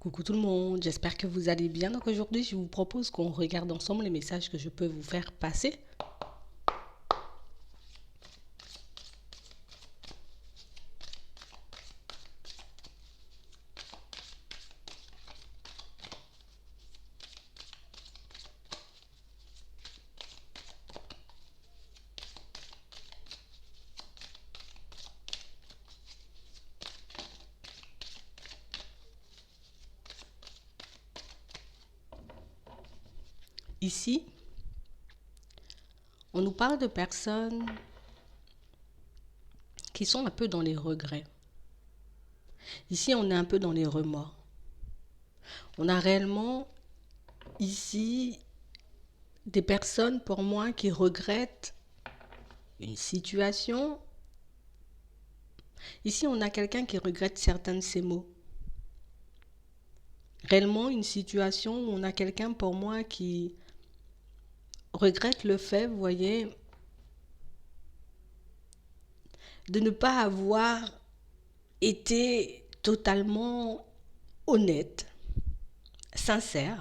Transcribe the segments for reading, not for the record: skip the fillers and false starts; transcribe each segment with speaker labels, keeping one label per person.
Speaker 1: Coucou tout le monde, j'espère que vous allez bien. Donc aujourd'hui, je vous propose qu'on regarde ensemble les messages que je peux vous faire passer. Ici, on nous parle de personnes qui sont un peu dans les regrets. Ici, on est un peu dans les remords. On a réellement ici des personnes pour moi qui regrettent une situation. Ici, on a quelqu'un qui regrette certains de ses mots. Réellement, une situation où on a quelqu'un pour moi qui regrette le fait, vous voyez, de ne pas avoir été totalement honnête, sincère.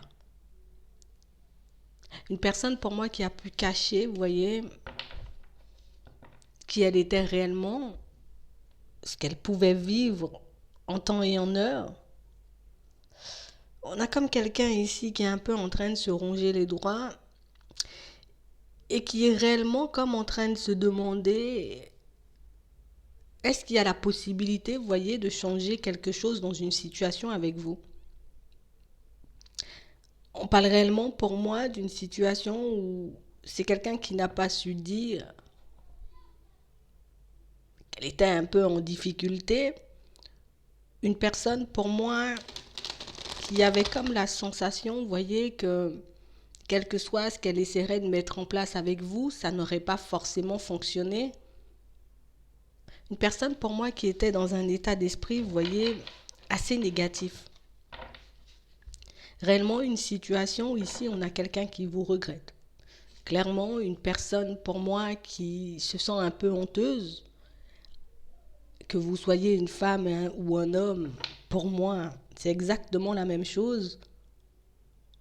Speaker 1: Une personne pour moi qui a pu cacher, vous voyez, qui elle était réellement, ce qu'elle pouvait vivre en temps et en heure. On a comme quelqu'un ici qui est un peu en train de se ronger les doigts et qui est réellement comme en train de se demander est-ce qu'il y a la possibilité, vous voyez, de changer quelque chose dans une situation avec vous. On parle réellement pour moi d'une situation où c'est quelqu'un qui n'a pas su dire qu'elle était un peu en difficulté. Une personne pour moi qui avait comme la sensation, vous voyez, que quel que soit ce qu'elle essaierait de mettre en place avec vous, ça n'aurait pas forcément fonctionné. Une personne pour moi qui était dans un état d'esprit, vous voyez, assez négatif. Réellement une situation où ici on a quelqu'un qui vous regrette. Clairement une personne pour moi qui se sent un peu honteuse, que vous soyez une femme ou un homme, pour moi c'est exactement la même chose.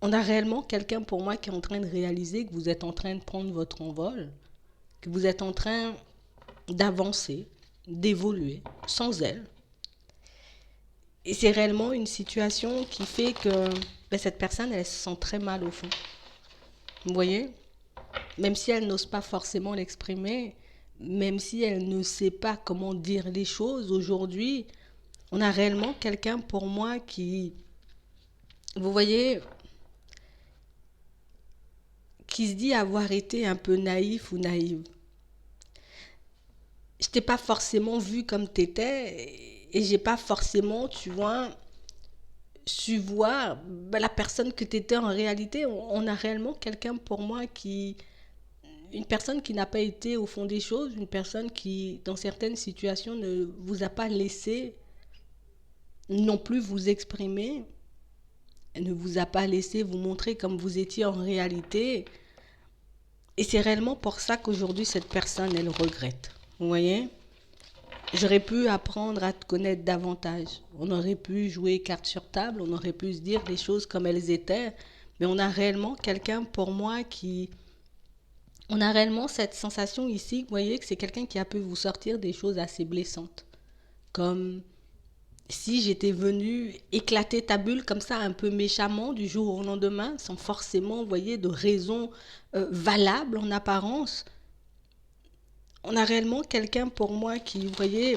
Speaker 1: On a réellement quelqu'un pour moi qui est en train de réaliser que vous êtes en train de prendre votre envol, que vous êtes en train d'avancer, d'évoluer sans elle. Et c'est réellement une situation qui fait que cette personne, elle se sent très mal au fond. Vous voyez? Même si elle n'ose pas forcément l'exprimer, même si elle ne sait pas comment dire les choses aujourd'hui, on a réellement quelqu'un pour moi qui, vous voyez, qui se dit avoir été un peu naïf ou naïve. Je t'ai pas forcément vu comme t'étais et j'ai pas forcément, tu vois, su voir la personne que t'étais en réalité. On a réellement quelqu'un pour moi qui, une personne qui n'a pas été au fond des choses, une personne qui, dans certaines situations, ne vous a pas laissé non plus vous exprimer, ne vous a pas laissé vous montrer comme vous étiez en réalité. Et c'est réellement pour ça qu'aujourd'hui, cette personne, elle regrette. Vous voyez? J'aurais pu apprendre à te connaître davantage. On aurait pu jouer carte sur table, on aurait pu se dire les choses comme elles étaient. Mais on a réellement quelqu'un pour moi qui... On a réellement cette sensation ici, vous voyez, que c'est quelqu'un qui a pu vous sortir des choses assez blessantes. Comme si j'étais venue éclater ta bulle comme ça un peu méchamment du jour au lendemain, sans forcément, vous voyez, de raison valable en apparence. On a réellement quelqu'un pour moi qui, vous voyez,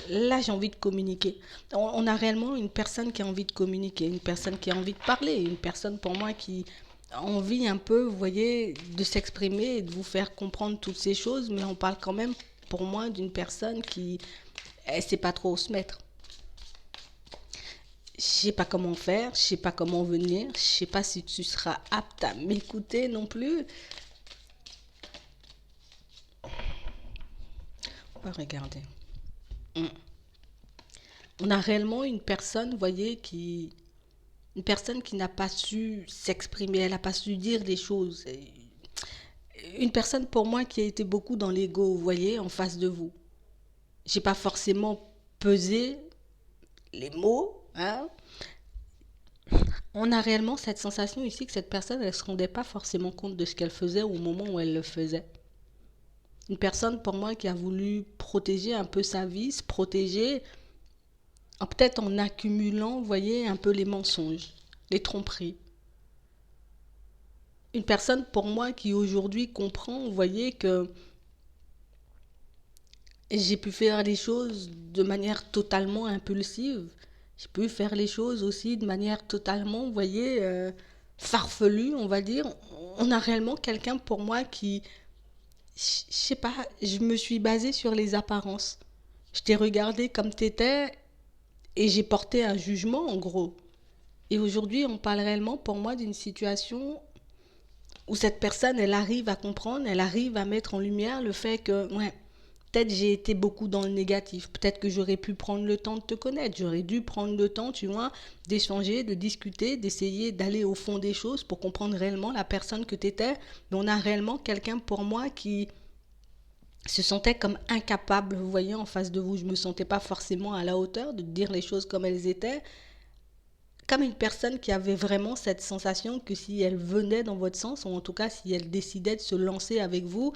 Speaker 1: là j'ai envie de communiquer. On a réellement une personne qui a envie de communiquer, une personne qui a envie de parler, une personne pour moi qui a envie un peu, vous voyez, de s'exprimer et de vous faire comprendre toutes ces choses, mais on parle quand même pour moi d'une personne qui ne sait pas trop où se mettre. Je sais pas comment faire, je sais pas comment venir, je sais pas si tu seras apte à m'écouter non plus. On va regarder. On a réellement une personne, vous voyez, qui une personne qui n'a pas su s'exprimer, elle n'a pas su dire des choses. Une personne pour moi qui a été beaucoup dans l'ego, vous voyez, en face de vous. J'ai pas forcément pesé les mots, hein. on a réellement cette sensation ici que cette personne, elle ne se rendait pas forcément compte de ce qu'elle faisait au moment où elle le faisait. Une personne, pour moi, qui a voulu protéger un peu sa vie, se protéger, peut-être en accumulant, vous voyez, un peu les mensonges, les tromperies. Une personne, pour moi, qui aujourd'hui comprend, vous voyez, que j'ai pu faire les choses de manière totalement impulsive. J'ai pu faire les choses aussi de manière totalement, vous voyez, farfelue, on va dire. On a réellement quelqu'un pour moi qui, je sais pas, je me suis basée sur les apparences. Je t'ai regardé comme t'étais et j'ai porté un jugement en gros. Et aujourd'hui, on parle réellement pour moi d'une situation où cette personne, elle arrive à comprendre, elle arrive à mettre en lumière le fait que, ouais, peut-être j'ai été beaucoup dans le négatif. Peut-être que j'aurais pu prendre le temps de te connaître. J'aurais dû prendre le temps, tu vois, d'échanger, de discuter, d'essayer d'aller au fond des choses pour comprendre réellement la personne que tu étais. Mais on a réellement quelqu'un pour moi qui se sentait comme incapable, vous voyez, en face de vous. Je ne me sentais pas forcément à la hauteur de dire les choses comme elles étaient. Comme une personne qui avait vraiment cette sensation que si elle venait dans votre sens, ou en tout cas si elle décidait de se lancer avec vous,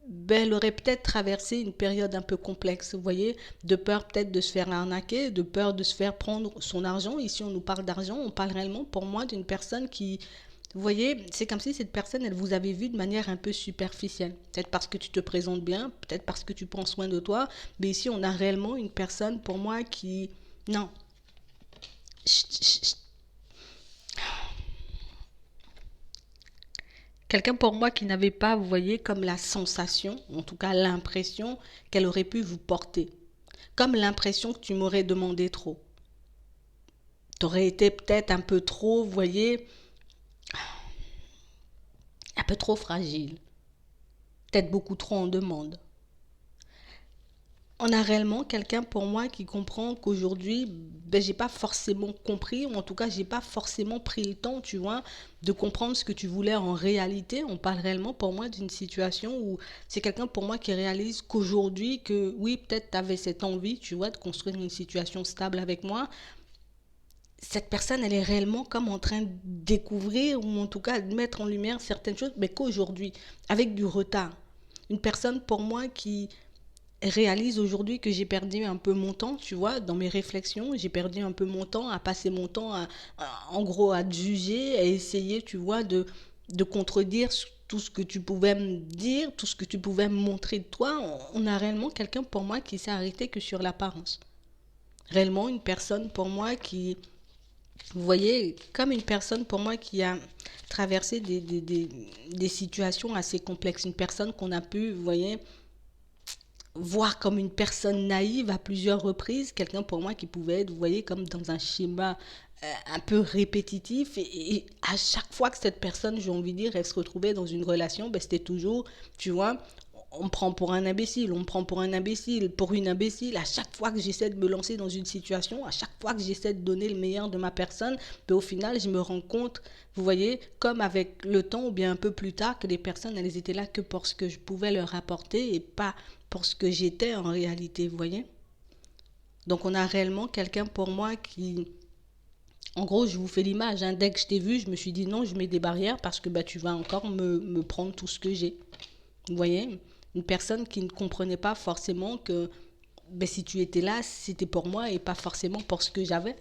Speaker 1: ben, elle aurait peut-être traversé une période un peu complexe, vous voyez, de peur peut-être de se faire arnaquer, de peur de se faire prendre son argent. Ici, on nous parle d'argent, on parle réellement pour moi d'une personne qui, vous voyez, c'est comme si cette personne, elle vous avait vu de manière un peu superficielle. Peut-être parce que tu te présentes bien, peut-être parce que tu prends soin de toi, mais ici, on a réellement une personne pour moi qui, non, quelqu'un pour moi qui n'avait pas, vous voyez, comme la sensation, en tout cas l'impression qu'elle aurait pu vous porter. Comme l'impression que tu m'aurais demandé trop. Tu aurais été peut-être un peu trop, vous voyez, un peu trop fragile. Peut-être beaucoup trop en demande. On a réellement quelqu'un pour moi qui comprend qu'aujourd'hui, ben, j'ai pas forcément compris, ou en tout cas, j'ai pas forcément pris le temps, tu vois, de comprendre ce que tu voulais en réalité. On parle réellement pour moi d'une situation où c'est quelqu'un pour moi qui réalise qu'aujourd'hui, que oui, peut-être tu avais cette envie, tu vois, de construire une situation stable avec moi. Cette personne, elle est réellement comme en train de découvrir, ou en tout cas de mettre en lumière certaines choses, mais qu'aujourd'hui, avec du retard. Une personne pour moi qui réalise aujourd'hui que j'ai perdu un peu mon temps, tu vois, dans mes réflexions. J'ai perdu un peu mon temps à passer mon temps en gros à te juger, à essayer, tu vois, de contredire tout ce que tu pouvais me dire, tout ce que tu pouvais me montrer de toi. On a réellement quelqu'un pour moi qui s'est arrêté que sur l'apparence. Réellement une personne pour moi qui, vous voyez, comme une personne pour moi qui a traversé des situations assez complexes. Une personne qu'on a pu, vous voyez, voir comme une personne naïve à plusieurs reprises, quelqu'un pour moi qui pouvait être, vous voyez, comme dans un schéma un peu répétitif. Et à chaque fois que cette personne, j'ai envie de dire, elle se retrouvait dans une relation, ben, c'était toujours, tu vois, on me prend pour un imbécile, on me prend pour un imbécile, pour une imbécile. À chaque fois que j'essaie de me lancer dans une situation, à chaque fois que j'essaie de donner le meilleur de ma personne, ben, au final, je me rends compte, vous voyez, comme avec le temps ou bien un peu plus tard, que les personnes, elles étaient là que pour ce que je pouvais leur apporter et pas pour ce que j'étais en réalité, vous voyez. Donc on a réellement quelqu'un pour moi qui, en gros, je vous fais l'image, hein. Dès que je t'ai vu, je me suis dit non, je mets des barrières parce que bah, tu vas encore me prendre tout ce que j'ai. Vous voyez, une personne qui ne comprenait pas forcément que ben, si tu étais là, c'était pour moi et pas forcément pour ce que j'avais.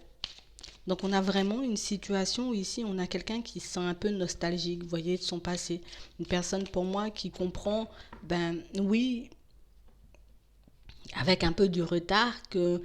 Speaker 1: Donc on a vraiment une situation où ici on a quelqu'un qui se sent un peu nostalgique, vous voyez, de son passé. Une personne pour moi qui comprend, ben oui, avec un peu du retard, que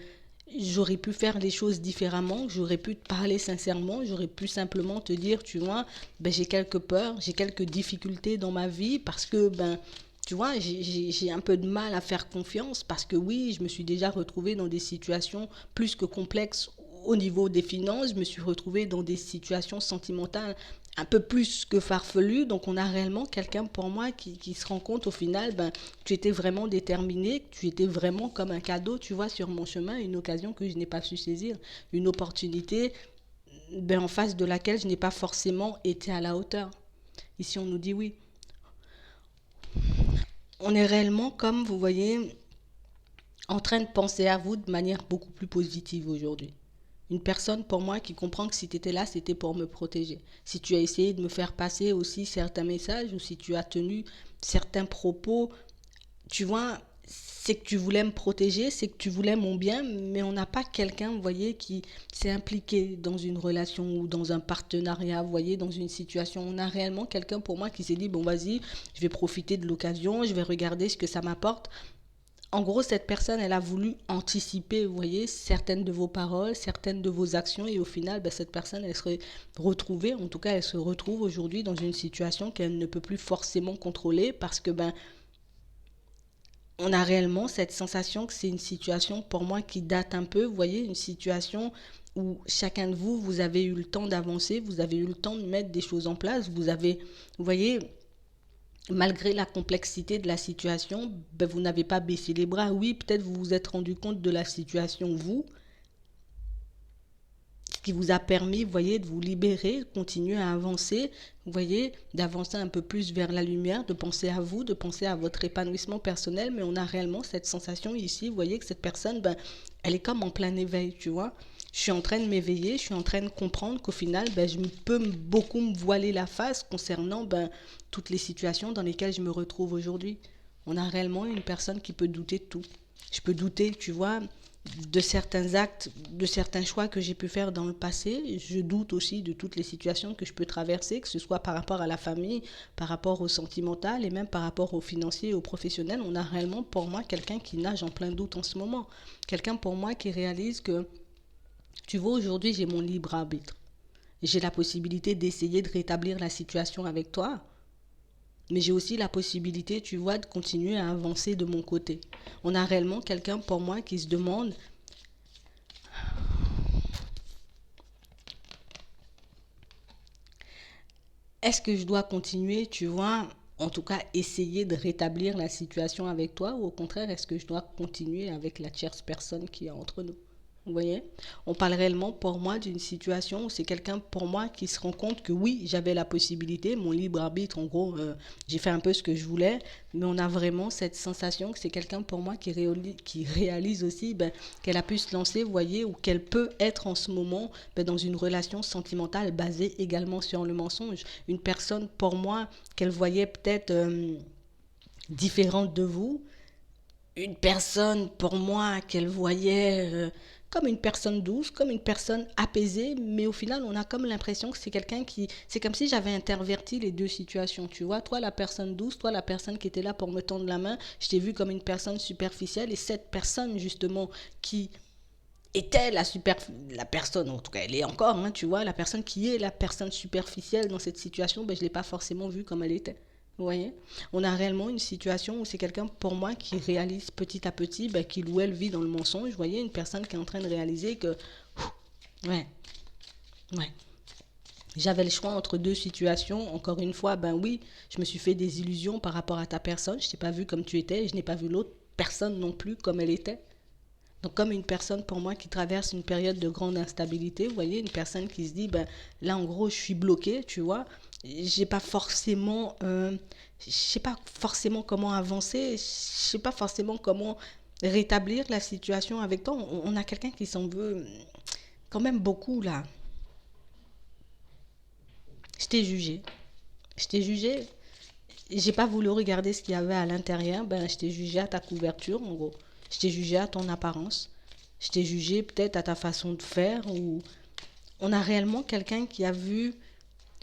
Speaker 1: j'aurais pu faire les choses différemment, j'aurais pu te parler sincèrement, j'aurais pu simplement te dire, tu vois, ben, j'ai quelques peurs, j'ai quelques difficultés dans ma vie parce que, ben, tu vois, j'ai un peu de mal à faire confiance parce que oui, je me suis déjà retrouvée dans des situations plus que complexes au niveau des finances, je me suis retrouvée dans des situations sentimentales un peu plus que farfelu. Donc on a réellement quelqu'un pour moi qui se rend compte au final, ben, tu étais vraiment déterminé, tu étais vraiment comme un cadeau, tu vois, sur mon chemin, une occasion que je n'ai pas su saisir, une opportunité ben, en face de laquelle je n'ai pas forcément été à la hauteur. Ici on nous dit oui. On est réellement, comme vous voyez, en train de penser à vous de manière beaucoup plus positive aujourd'hui. Une personne pour moi qui comprend que si tu étais là, c'était pour me protéger. Si tu as essayé de me faire passer aussi certains messages ou si tu as tenu certains propos, tu vois, c'est que tu voulais me protéger, c'est que tu voulais mon bien, mais on n'a pas quelqu'un, vous voyez, qui s'est impliqué dans une relation ou dans un partenariat, vous voyez, dans une situation. On a réellement quelqu'un pour moi qui s'est dit, bon vas-y, je vais profiter de l'occasion, je vais regarder ce que ça m'apporte. En gros, cette personne, elle a voulu anticiper, vous voyez, certaines de vos paroles, certaines de vos actions, et au final, ben, cette personne, elle se retrouvée, en tout cas, elle se retrouve aujourd'hui dans une situation qu'elle ne peut plus forcément contrôler parce que, ben, on a réellement cette sensation que c'est une situation pour moi qui date un peu, vous voyez, une situation où chacun de vous, vous avez eu le temps d'avancer, vous avez eu le temps de mettre des choses en place, vous avez, vous voyez, malgré la complexité de la situation, ben, vous n'avez pas baissé les bras. Oui, peut-être vous vous êtes rendu compte de la situation, vous, ce qui vous a permis, vous voyez, de vous libérer, continuer à avancer, vous voyez, d'avancer un peu plus vers la lumière, de penser à vous, de penser à votre épanouissement personnel, mais on a réellement cette sensation ici, vous voyez, que cette personne, ben, elle est comme en plein éveil, tu vois. Je suis en train de m'éveiller, je suis en train de comprendre qu'au final, ben, je peux beaucoup me voiler la face concernant ben, toutes les situations dans lesquelles je me retrouve aujourd'hui. On a réellement une personne qui peut douter de tout. Je peux douter, tu vois, de certains actes, de certains choix que j'ai pu faire dans le passé. Je doute aussi de toutes les situations que je peux traverser, que ce soit par rapport à la famille, par rapport au sentimental et même par rapport au financier et au professionnel. On a réellement pour moi quelqu'un qui nage en plein doute en ce moment. Quelqu'un pour moi qui réalise que, tu vois, aujourd'hui j'ai mon libre arbitre. J'ai la possibilité d'essayer de rétablir la situation avec toi, mais j'ai aussi la possibilité, tu vois, de continuer à avancer de mon côté. On a réellement quelqu'un pour moi qui se demande, est-ce que je dois continuer, tu vois, en tout cas essayer de rétablir la situation avec toi, ou au contraire, est-ce que je dois continuer avec la tierce personne qui est entre nous? Vous voyez, on parle réellement pour moi d'une situation où c'est quelqu'un pour moi qui se rend compte que oui, j'avais la possibilité, mon libre arbitre, en gros, j'ai fait un peu ce que je voulais, mais on a vraiment cette sensation que c'est quelqu'un pour moi qui réalise aussi ben, qu'elle a pu se lancer, vous voyez, ou qu'elle peut être en ce moment ben, dans une relation sentimentale basée également sur le mensonge. Une personne pour moi qu'elle voyait peut-être différente de vous, une personne pour moi qu'elle voyait comme une personne douce, comme une personne apaisée, mais au final on a comme l'impression que c'est quelqu'un qui, c'est comme si j'avais interverti les deux situations, tu vois, toi la personne douce, toi la personne qui était là pour me tendre la main, je t'ai vu comme une personne superficielle et cette personne justement qui était la personne, en tout cas elle est encore, hein, tu vois, la personne qui est la personne superficielle dans cette situation, ben, je ne l'ai pas forcément vue comme elle était. Vous voyez, on a réellement une situation où c'est quelqu'un pour moi qui réalise petit à petit ben, qu'il ou elle vit dans le mensonge. Vous voyez, une personne qui est en train de réaliser que, ouais, ouais, j'avais le choix entre deux situations. Encore une fois, ben oui, je me suis fait des illusions par rapport à ta personne. Je t'ai pas vu comme tu étais et je n'ai pas vu l'autre personne non plus comme elle était. Donc comme une personne pour moi qui traverse une période de grande instabilité, vous voyez, une personne qui se dit, ben là en gros je suis bloqué, tu vois, j'ai pas forcément, je sais pas forcément comment avancer, je sais pas forcément comment rétablir la situation avec toi. On a quelqu'un qui s'en veut quand même beaucoup là. Je t'ai jugé, je t'ai jugé, j'ai pas voulu regarder ce qu'il y avait à l'intérieur, ben je t'ai jugé à ta couverture en gros. Je t'ai jugé à ton apparence. Je t'ai jugé peut-être à ta façon de faire ou on a réellement quelqu'un qui a vu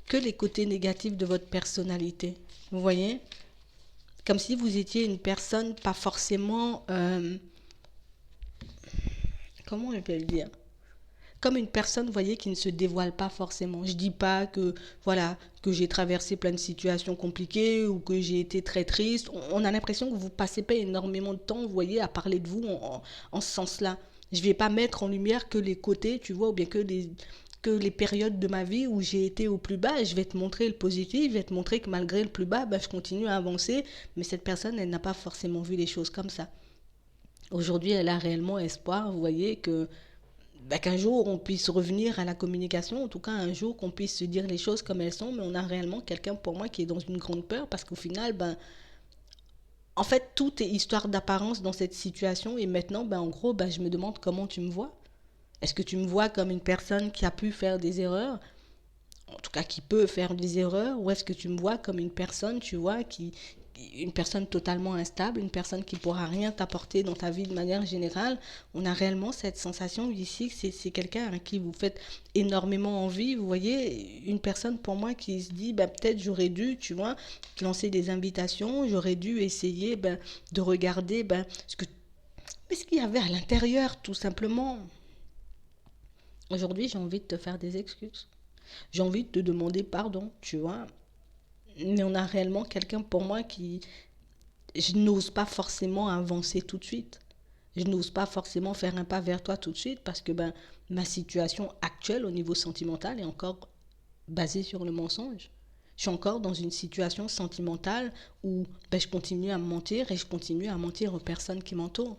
Speaker 1: que les côtés négatifs de votre personnalité. Vous voyez? Comme si vous étiez une personne pas forcément comment je peux le dire? Comme une personne, vous voyez, qui ne se dévoile pas forcément. Je dis pas que, voilà, que j'ai traversé plein de situations compliquées ou que j'ai été très triste. On a l'impression que vous passez pas énormément de temps, vous voyez, à parler de vous en ce sens-là. Je vais pas mettre en lumière que les côtés, tu vois, ou bien que les périodes de ma vie où j'ai été au plus bas. Je vais te montrer le positif, je vais te montrer que malgré le plus bas, ben, je continue à avancer. Mais cette personne, elle n'a pas forcément vu les choses comme ça. Aujourd'hui, elle a réellement espoir, vous voyez, que bah, qu'un jour on puisse revenir à la communication, en tout cas un jour qu'on puisse se dire les choses comme elles sont, mais on a réellement quelqu'un pour moi qui est dans une grande peur parce qu'au final, ben, en fait, tout est histoire d'apparence dans cette situation et maintenant, ben, en gros, ben, je me demande comment tu me vois. Est-ce que tu me vois comme une personne qui a pu faire des erreurs, en tout cas qui peut faire des erreurs, ou est-ce que tu me vois comme une personne, tu vois, une personne totalement instable, une personne qui ne pourra rien t'apporter dans ta vie de manière générale? On a réellement cette sensation ici que c'est quelqu'un à qui vous faites énormément envie. Vous voyez, une personne pour moi qui se dit, ben, peut-être j'aurais dû, tu vois, lancer des invitations, j'aurais dû essayer ben, de regarder ben, ce qu'il y avait à l'intérieur, tout simplement. Aujourd'hui, j'ai envie de te faire des excuses. J'ai envie de te demander pardon, tu vois. Mais on a réellement quelqu'un pour moi qui... Je n'ose pas forcément avancer tout de suite. Je n'ose pas forcément faire un pas vers toi tout de suite parce que ben, ma situation actuelle au niveau sentimental est encore basée sur le mensonge. Je suis encore dans une situation sentimentale où ben, je continue à me mentir et je continue à mentir aux personnes qui m'entourent.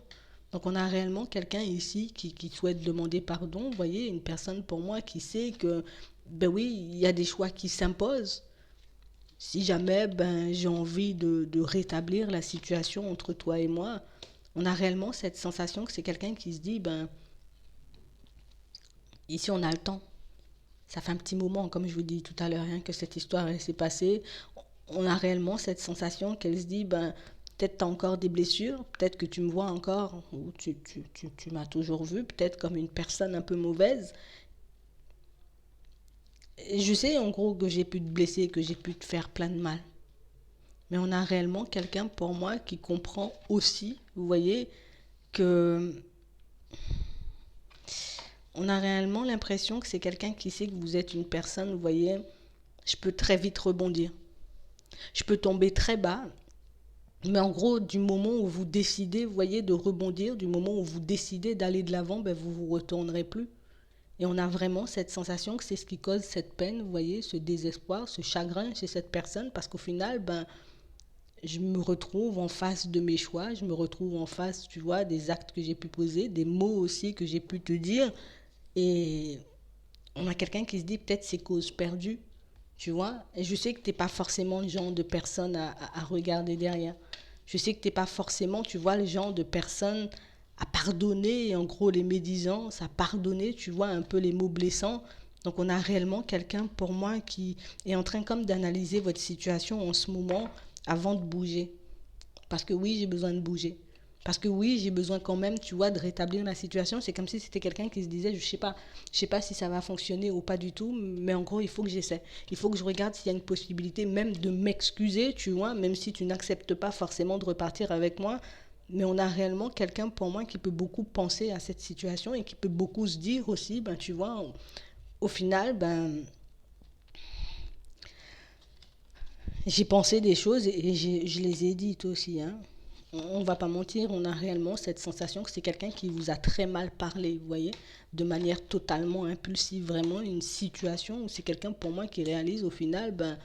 Speaker 1: Donc on a réellement quelqu'un ici qui souhaite demander pardon. Vous voyez, une personne pour moi qui sait que, ben oui, il y a des choix qui s'imposent. Si jamais ben, j'ai envie de rétablir la situation entre toi et moi, on a réellement cette sensation que c'est quelqu'un qui se dit, ben, ici on a le temps. Ça fait un petit moment, comme je vous dis tout à l'heure, hein, que cette histoire s'est passée. On a réellement cette sensation qu'elle se dit, ben, peut-être tu as encore des blessures, peut-être que tu me vois encore, ou tu m'as toujours vu, peut-être comme une personne un peu mauvaise. Et je sais en gros que j'ai pu te blesser, que j'ai pu te faire plein de mal. Mais on a réellement quelqu'un pour moi qui comprend aussi, vous voyez, que on a réellement l'impression que c'est quelqu'un qui sait que vous êtes une personne, vous voyez, je peux très vite rebondir. Je peux tomber très bas, mais en gros, du moment où vous décidez, vous voyez, de rebondir, du moment où vous décidez d'aller de l'avant, ben vous vous retournerez plus. Et on a vraiment cette sensation que c'est ce qui cause cette peine, vous voyez, ce désespoir, ce chagrin chez cette personne, parce qu'au final, ben, je me retrouve en face de mes choix, je me retrouve en face, tu vois, des actes que j'ai pu poser, des mots aussi que j'ai pu te dire. Et on a quelqu'un qui se dit peut-être c'est cause perdue, tu vois. Et je sais que tu n'es pas forcément le genre de personne à regarder derrière. Je sais que tu n'es pas forcément, tu vois, le genre de personne à pardonner, en gros, les médisances, à pardonner, tu vois, un peu les mots blessants. Donc on a réellement quelqu'un pour moi qui est en train comme d'analyser votre situation en ce moment avant de bouger. Parce que oui, j'ai besoin de bouger. Parce que oui, j'ai besoin quand même, tu vois, de rétablir la situation. C'est comme si c'était quelqu'un qui se disait, je sais pas si ça va fonctionner ou pas du tout, mais en gros, il faut que j'essaie. Il faut que je regarde s'il y a une possibilité même de m'excuser, tu vois, même si tu n'acceptes pas forcément de repartir avec moi. Mais on a réellement quelqu'un pour moi qui peut beaucoup penser à cette situation et qui peut beaucoup se dire aussi, ben tu vois, au final, ben j'ai pensé des choses et je les ai dites aussi, hein. On va pas mentir, on a réellement cette sensation que c'est quelqu'un qui vous a très mal parlé, vous voyez, de manière totalement impulsive, vraiment une situation où c'est quelqu'un pour moi qui réalise au final, ben,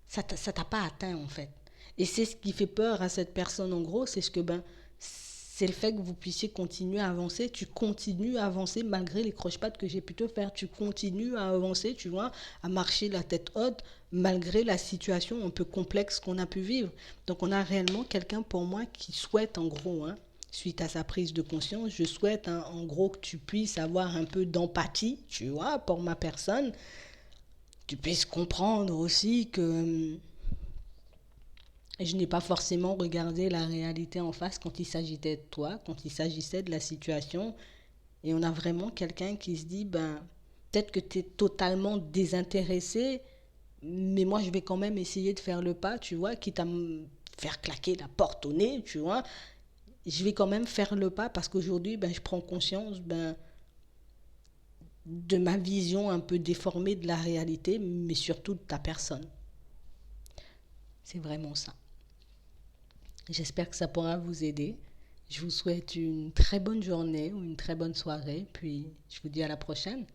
Speaker 1: ça t'a pas atteint en fait. Et c'est ce qui fait peur à cette personne en gros, c'est ce que ben, c'est le fait que vous puissiez continuer à avancer. Tu continues à avancer malgré les croche-pattes que j'ai pu te faire. Tu continues à avancer, tu vois, à marcher la tête haute malgré la situation un peu complexe qu'on a pu vivre. Donc on a réellement quelqu'un pour moi qui souhaite en gros, hein, suite à sa prise de conscience, je souhaite hein, en gros que tu puisses avoir un peu d'empathie, tu vois, pour ma personne. Tu puisses comprendre aussi que je n'ai pas forcément regardé la réalité en face quand il s'agissait de toi, quand il s'agissait de la situation. Et on a vraiment quelqu'un qui se dit, ben, peut-être que tu es totalement désintéressé, mais moi je vais quand même essayer de faire le pas, tu vois, quitte à me faire claquer la porte au nez, tu vois. Je vais quand même faire le pas parce qu'aujourd'hui, ben, je prends conscience ben, de ma vision un peu déformée de la réalité, mais surtout de ta personne. C'est vraiment ça. J'espère que ça pourra vous aider. Je vous souhaite une très bonne journée ou une très bonne soirée, puis je vous dis à la prochaine.